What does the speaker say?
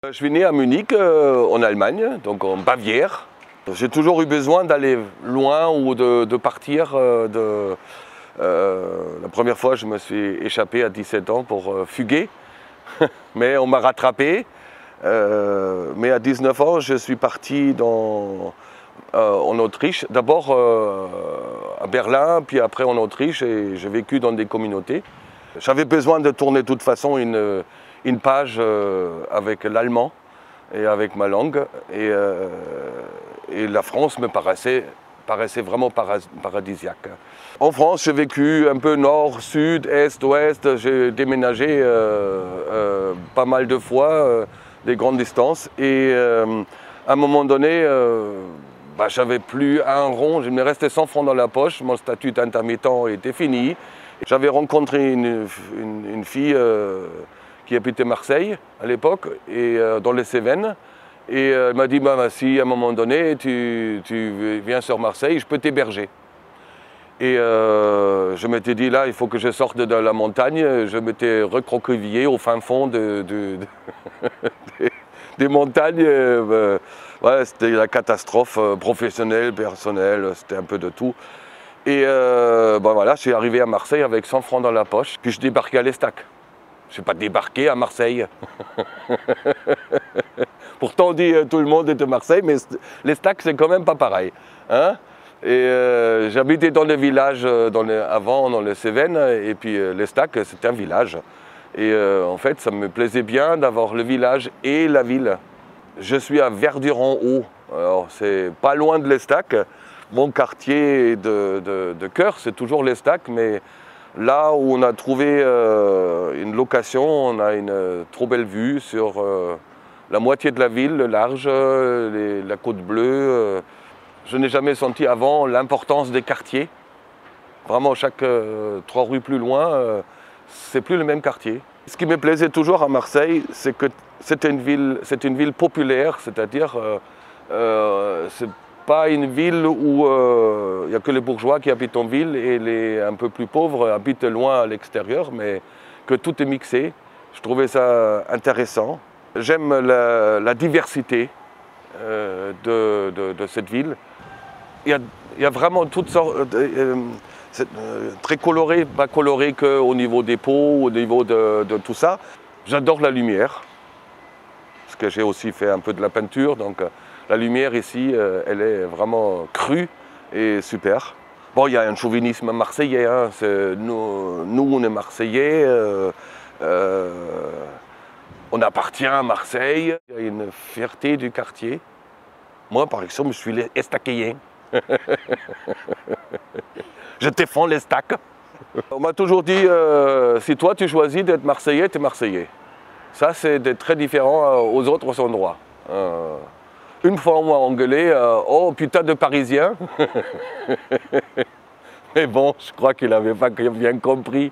Je suis né à Munich, en Allemagne, donc en Bavière. J'ai toujours eu besoin d'aller loin ou de partir. La première fois, je me suis échappé à 17 ans pour fuguer, mais on m'a rattrapé. Mais à 19 ans, je suis parti en Autriche, d'abord à Berlin, puis après en Autriche, et j'ai vécu dans des communautés. J'avais besoin de tourner de toute façon une page avec l'allemand et avec ma langue, et la France me paraissait vraiment paradisiaque. En France, j'ai vécu un peu nord, sud, est, ouest, j'ai déménagé pas mal de fois, des grandes distances, et à un moment donné, j'avais plus un rond, il me restait 100 francs dans la poche, mon statut d'intermittent était fini. J'avais rencontré une fille qui habitait Marseille à l'époque, et dans les Cévennes. Et elle m'a dit, si à un moment donné tu viens sur Marseille, je peux t'héberger. Et je m'étais dit, là, il faut que je sorte de la montagne. Je m'étais recroquevillé au fin fond des montagnes. Ouais, c'était la catastrophe professionnelle, personnelle, c'était un peu de tout. Et voilà, je suis arrivé à Marseille avec 100 francs dans la poche, puis je débarquais à l'Estac. Je n'ai pas débarqué à Marseille. Pourtant, on dit tout le monde est de Marseille, mais l'Estac, c'est quand même pas pareil. Hein? Et j'habitais dans les villages avant, dans les Cévennes, et puis l'Estac, c'était un village. Et en fait, ça me plaisait bien d'avoir le village et la ville. Je suis à Verduran-Haut, alors c'est pas loin de l'Estac. Mon quartier de cœur, c'est toujours l'Estac, mais là où on a trouvé une location, on a une trop belle vue sur la moitié de la ville, le large, la côte bleue. Je n'ai jamais senti avant l'importance des quartiers. Vraiment, chaque 3 rues plus loin, c'est plus le même quartier. Ce qui me plaisait toujours à Marseille, c'est que c'est une ville populaire, c'est-à-dire c'est pas une ville où il n'y a que les bourgeois qui habitent en ville et les un peu plus pauvres habitent loin à l'extérieur, mais que tout est mixé. Je trouvais ça intéressant. J'aime la diversité de cette ville. Il y a vraiment toutes sortes, très coloré, pas coloré qu'au niveau des peaux, au niveau de tout ça. J'adore la lumière, parce que j'ai aussi fait un peu de la peinture, donc la lumière ici, elle est vraiment crue et super. Bon, il y a un chauvinisme marseillais, hein. Nous, on est Marseillais, on appartient à Marseille. Il y a une fierté du quartier. Moi, par exemple, je suis estaquéen. Je défends l'Estac. On m'a toujours dit, si toi tu choisis d'être Marseillais, tu es Marseillais. Ça, c'est très différent aux autres endroits. Une fois, on m'a engueulé, oh putain de Parisien. Mais bon, je crois qu'il n'avait pas bien compris.